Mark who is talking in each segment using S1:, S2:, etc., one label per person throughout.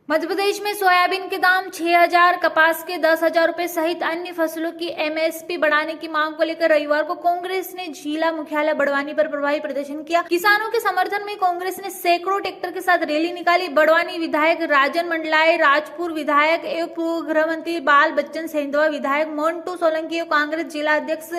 S1: मध्य प्रदेश में सोयाबीन के दाम 6,000, कपास के 10,000 रुपए सहित अन्य फसलों की एमएसपी बढ़ाने की मांग को लेकर रविवार को कांग्रेस ने जिला मुख्यालय बड़वानी पर प्रभावी प्रदर्शन किया। किसानों के समर्थन में कांग्रेस ने सैकड़ों ट्रैक्टर के साथ रैली निकाली। बड़वानी विधायक राजन मंडलाय, राजपुर विधायक एवं पूर्व गृह मंत्री बाल बच्चन, सेंधवा विधायक मोन्टू सोलंकी और कांग्रेस जिला अध्यक्ष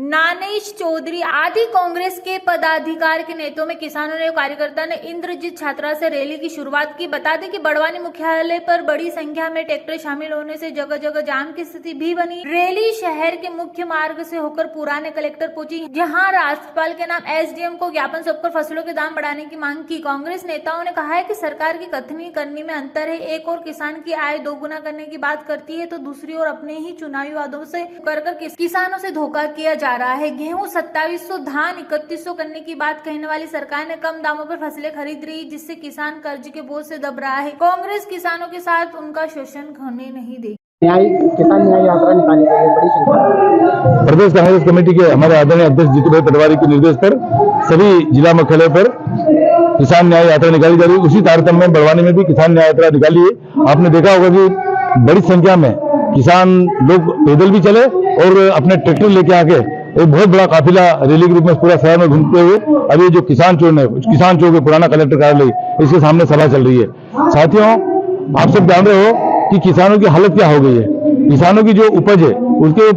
S1: नानेश चौधरी आदि कांग्रेस के पदाधिकारी के नेतृत्व में किसानों ने कार्यकर्ता ने इंद्रजीत छात्रा से रैली की शुरुआत की। बता दें कि बड़वानी मुख्यालय पर बड़ी संख्या में ट्रैक्टर शामिल होने से जगह जगह जाम की स्थिति भी बनी। रैली शहर के मुख्य मार्ग से होकर पुराने कलेक्टर पहुंची, जहां राज्यपाल के नाम एसडीएम को ज्ञापन सौंपकर फसलों के दाम बढ़ाने की मांग की। कांग्रेस नेताओं ने कहा है कि सरकार की कथनी करनी में अंतर है। एक और किसान की आय दोगुना करने की बात करती है तो दूसरी ओर अपने ही चुनावी वादों से कर किसानों से धोखा किया जा रहा है। गेहूं 2700, धान 3100 करने की बात कहने वाली सरकार ने कम दामों पर फसलें खरीद रही, जिससे किसान कर्ज के बोझ से दब रहा है। कांग्रेस किसानों के साथ उनका शोषण होने नहीं देगी।
S2: किसान न्याय यात्रा निकाली गई है बड़ी संख्या।
S3: प्रदेश कांग्रेस कमेटी के हमारे आदरणीय अध्यक्ष जीतूभाई पटवारी के निर्देश पर सभी जिला मुख्यालय पर किसान न्याय यात्रा निकाली जा रही है। उसी तारतम्य में बड़वानी में भी किसान न्याय यात्रा निकाली है। आपने देखा होगा कि बड़ी संख्या में किसान लोग पैदल भी चले और अपने ट्रैक्टर लेके आके एक बहुत बड़ा काफिला रैली के रूप में पूरा शहर में घूमते हुए अभी जो किसान चौक है पुराना कलेक्टर कार्यालय, इसके सामने सभा चल रही है। साथियों, आप सब जान रहे हो कि किसानों की हालत क्या हो गई है। किसानों की जो उपज है उसके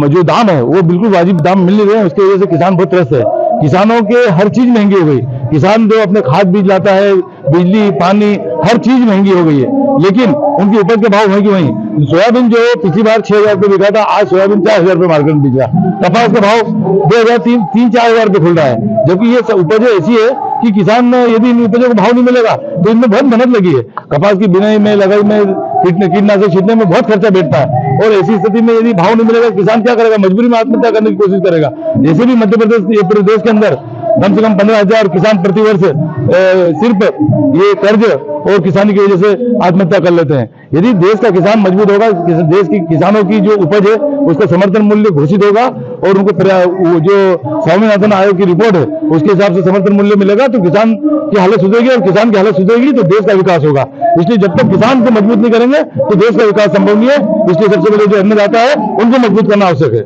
S3: जो दाम है वो बिल्कुल वाजिब दाम मिल नहीं रहे हैं। उसकी वजह से किसान बहुत त्रस्त है। किसानों के हर चीज महंगी हो गई। किसान जो अपने खाद बीज लाता है, बिजली पानी हर चीज महंगी हो गई है, लेकिन उनकी उपज के भाव वहीं वहीं। सोयाबीन जो पिछली बार 6,000 रुपये बिका था, आज सोयाबीन 4,000 रुपये मार्केट में बिक रहा। कपास का भाव 2,000, 3-4,000 रुपये खुल रहा है। जबकि ये उपजें ऐसी है कि किसान यदि इन उपजों को भाव नहीं मिलेगा तो इनमें बहुत मेहनत लगी है। कपास की बिनाई में, लगाई में, कीटनाशक छींटने में बहुत खर्चा बैठता है और ऐसी स्थिति में यदि भाव नहीं मिलेगा किसान क्या करेगा? मजबूरी में आत्महत्या करने की कोशिश करेगा। जैसे भी मध्य प्रदेश के अंदर कम से कम 15,000 किसान प्रतिवर्ष सिर्फ ये कर्ज और किसानी की वजह से आत्महत्या कर लेते हैं। यदि देश का किसान मजबूत होगा, देश की किसानों की जो उपज है उसका समर्थन मूल्य घोषित होगा और उनको जो स्वामीनाथन आयोग की रिपोर्ट है उसके हिसाब से समर्थन मूल्य मिलेगा तो किसान की हालत सुधरेगी और किसान की हालत सुधरेगी तो देश का विकास होगा। इसलिए जब तक किसान को मजबूत नहीं करेंगे तो देश का विकास संभव नहीं है। इसलिए सबसे पहले जो अन्नदाता है उनको मजबूत करना आवश्यक है।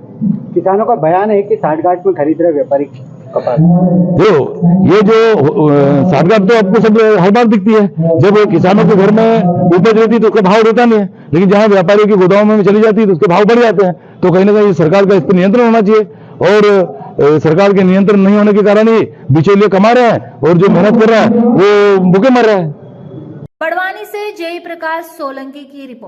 S2: किसानों का बयान है कि साठगांठ में खरीद रहे व्यापारी कपास।
S3: ये जो साठगांठ तो आपको सब हर बार दिखती है। जब किसानों के घर में उपज रहती है तो उसका भाव रहता नहीं है, लेकिन जहां व्यापारियों के गोदामों में चली जाती है तो उसके भाव बढ़ जाते हैं। तो कहीं ना कहीं सरकार का इस पर नियंत्रण होना चाहिए और सरकार के नियंत्रण नहीं होने के कारण ही बिचौलिए कमा रहे हैं और जो मेहनत कर रहा है वो भूखे मर रहा है।
S1: बड़वानी से जय प्रकाश सोलंकी की रिपोर्ट।